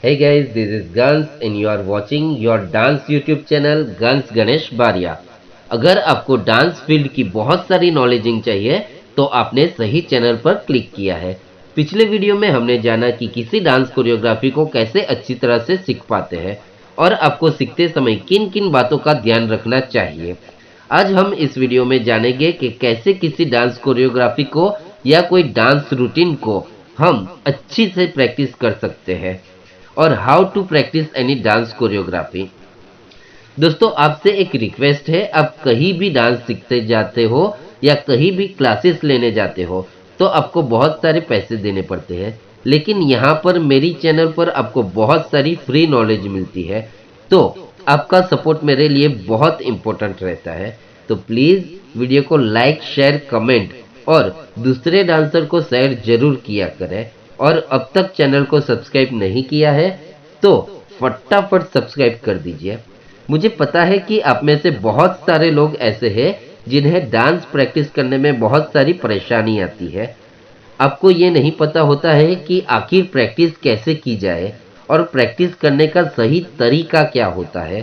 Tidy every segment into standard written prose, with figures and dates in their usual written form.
Hey guys, this is Guns and you are watching your dance YouTube channel Guns Ganesh Baria। अगर आपको dance field की बहुत सारी नॉलेजिंग चाहिए तो आपने सही चैनल पर क्लिक किया है। पिछले वीडियो में हमने जाना कि किसी डांस कोरियोग्राफी को कैसे अच्छी तरह से सीख पाते हैं और आपको सीखते समय किन किन बातों का ध्यान रखना चाहिए। आज हम इस वीडियो में जानेंगे कि कैसे किसी डांस कोरियोग्राफी को या कोई डांस रूटीन को हम अच्छी से प्रैक्टिस कर सकते हैं और how to practise any dance choreography. दोस्तों, आपसे एक रिक्वेस्ट है, आप कहीं भी डांस सीखते जाते हो या कहीं भी क्लासेस लेने जाते हो तो आपको बहुत सारे पैसे देने पड़ते हैं, लेकिन यहाँ पर मेरी चैनल पर आपको बहुत सारी फ्री नॉलेज मिलती है। तो आपका सपोर्ट मेरे लिए बहुत इंपॉर्टेंट रहता है। तो प्लीज़ वीडियो को लाइक, शेयर, कमेंट और दूसरे डांसर को शेयर जरूर किया करें। और अब तक चैनल को सब्सक्राइब नहीं किया है तो फटाफट सब्सक्राइब कर दीजिए। मुझे पता है कि आप में से बहुत सारे लोग ऐसे हैं जिन्हें डांस प्रैक्टिस करने में बहुत सारी परेशानी आती है। आपको ये नहीं पता होता है कि आखिर प्रैक्टिस कैसे की जाए और प्रैक्टिस करने का सही तरीका क्या होता है।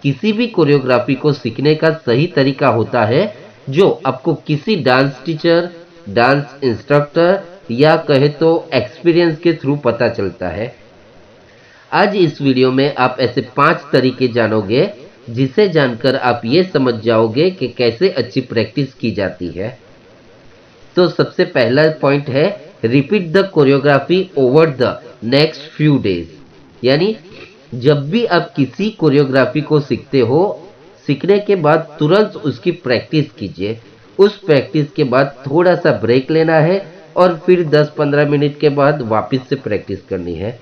किसी भी कोरियोग्राफी को सीखने का सही तरीका होता है जो आपको किसी डांस टीचर, डांस इंस्ट्रक्टर या कहे तो एक्सपीरियंस के थ्रू पता चलता है। आज इस वीडियो में आप ऐसे 5 तरीके जानोगे जिसे जानकर आप ये समझ जाओगे कि कैसे अच्छी प्रैक्टिस की जाती है। तो सबसे पहला पॉइंट है, repeat the choreography over the next few days. यानी जब भी आप किसी कोरियोग्राफी को सीखते हो, सीखने के बाद तुरंत उसकी प्रैक्टिस कीजिए। उस प्रैक्टिस के बाद थोड़ा सा ब्रेक लेना है और फिर 10-15 मिनट के बाद वापस से प्रैक्टिस करनी है।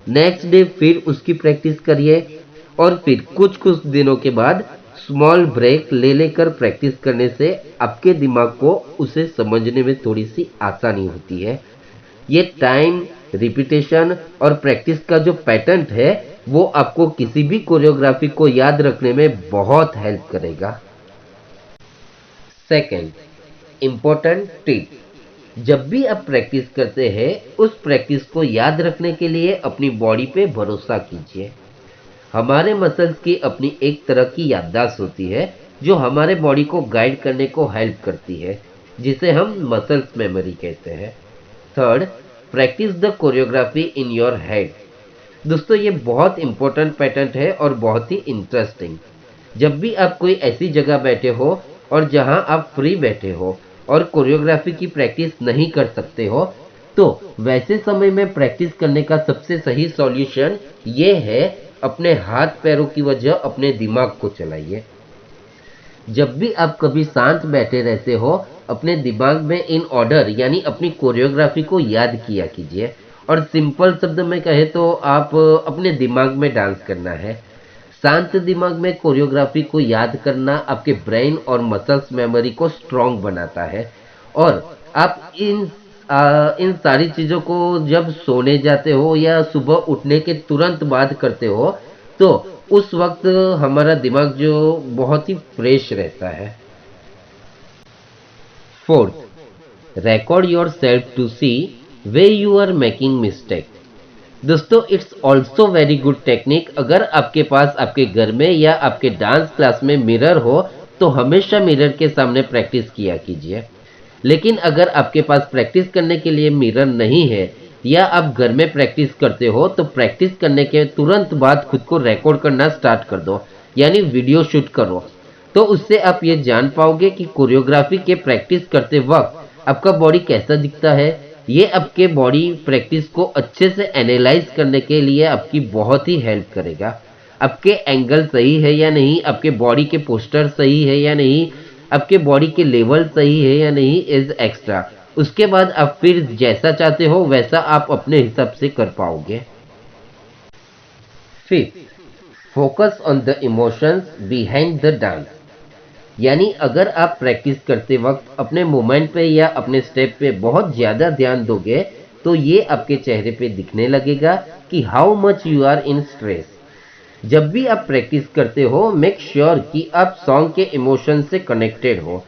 नेक्स्ट डे फिर उसकी प्रैक्टिस करिए और फिर कुछ दिनों के बाद स्मॉल ब्रेक ले लेकर प्रैक्टिस करने से आपके दिमाग को उसे समझने में थोड़ी सी आसानी होती है। ये टाइम, रिपीटेशन और प्रैक्टिस का जो पैटर्न है वो आपको किसी भी कोरियोग्राफी को याद रखने में बहुत हेल्प करेगा। सेकेंड, इम्पोर्टेंट टिप, जब भी आप प्रैक्टिस करते हैं उस प्रैक्टिस को याद रखने के लिए अपनी बॉडी पे भरोसा कीजिए। हमारे मसल्स की अपनी एक तरह की याददाश्त होती है जो हमारे बॉडी को गाइड करने को हेल्प करती है, जिसे हम मसल्स मेमोरी कहते हैं। Third, practice the choreography in your head. दोस्तों, ये बहुत इंपॉर्टेंट पैटर्न है और बहुत ही इंटरेस्टिंग। जब भी आप कोई ऐसी जगह बैठे हो और जहां आप फ्री बैठे हो और कोरियोग्राफी की प्रैक्टिस नहीं कर सकते हो, तो वैसे समय में प्रैक्टिस करने का सबसे सही सॉल्यूशन ये है, अपने हाथ पैरों की वजह अपने दिमाग को चलाइए। जब भी आप कभी शांत बैठे रहते हो, अपने दिमाग में इन ऑर्डर यानी अपनी कोरियोग्राफी को याद किया कीजिए। और सिंपल शब्द में कहे तो आप अपने दिमाग में डांस करना है। शांत दिमाग में कोरियोग्राफी को याद करना आपके ब्रेन और मसल्स मेमोरी को स्ट्रॉन्ग बनाता है। और आप इन सारी चीज़ों को जब सोने जाते हो या सुबह उठने के तुरंत बाद करते हो तो उस वक्त हमारा दिमाग जो बहुत ही फ्रेश रहता है। Fourth, record your self to see way you are making mistake. दोस्तों, it's also very good technique. अगर आपके पास आपके घर में या आपके डांस क्लास में मिरर हो तो हमेशा मिरर के सामने प्रैक्टिस किया कीजिए। लेकिन अगर आपके पास प्रैक्टिस करने के लिए मिरर नहीं है या आप घर में प्रैक्टिस करते हो तो प्रैक्टिस करने के तुरंत बाद खुद को रिकॉर्ड करना स्टार्ट कर दो, यानी वीडियो शूट करो। तो उससे आप ये जान पाओगे कि कोरियोग्राफी के प्रैक्टिस करते वक्त आपका बॉडी कैसा दिखता है। ये आपके बॉडी प्रैक्टिस को अच्छे से एनालाइज करने के लिए आपकी बहुत ही हेल्प करेगा। आपके एंगल सही है या नहीं, आपके बॉडी के पोस्टर सही है या नहीं, आपके बॉडी के लेवल सही है या नहीं इज एक्स्ट्रा। उसके बाद आप फिर जैसा चाहते हो वैसा आप अपने हिसाब से कर पाओगे। Fifth, focus on the emotions behind the dance. यानी अगर आप प्रैक्टिस करते वक्त अपने मूवमेंट पे या अपने स्टेप पे बहुत ज़्यादा ध्यान दोगे तो ये आपके चेहरे पे दिखने लगेगा कि how much you are in stress. जब भी आप प्रैक्टिस करते हो मेक श्योर कि आप सॉन्ग के इमोशन से कनेक्टेड हो,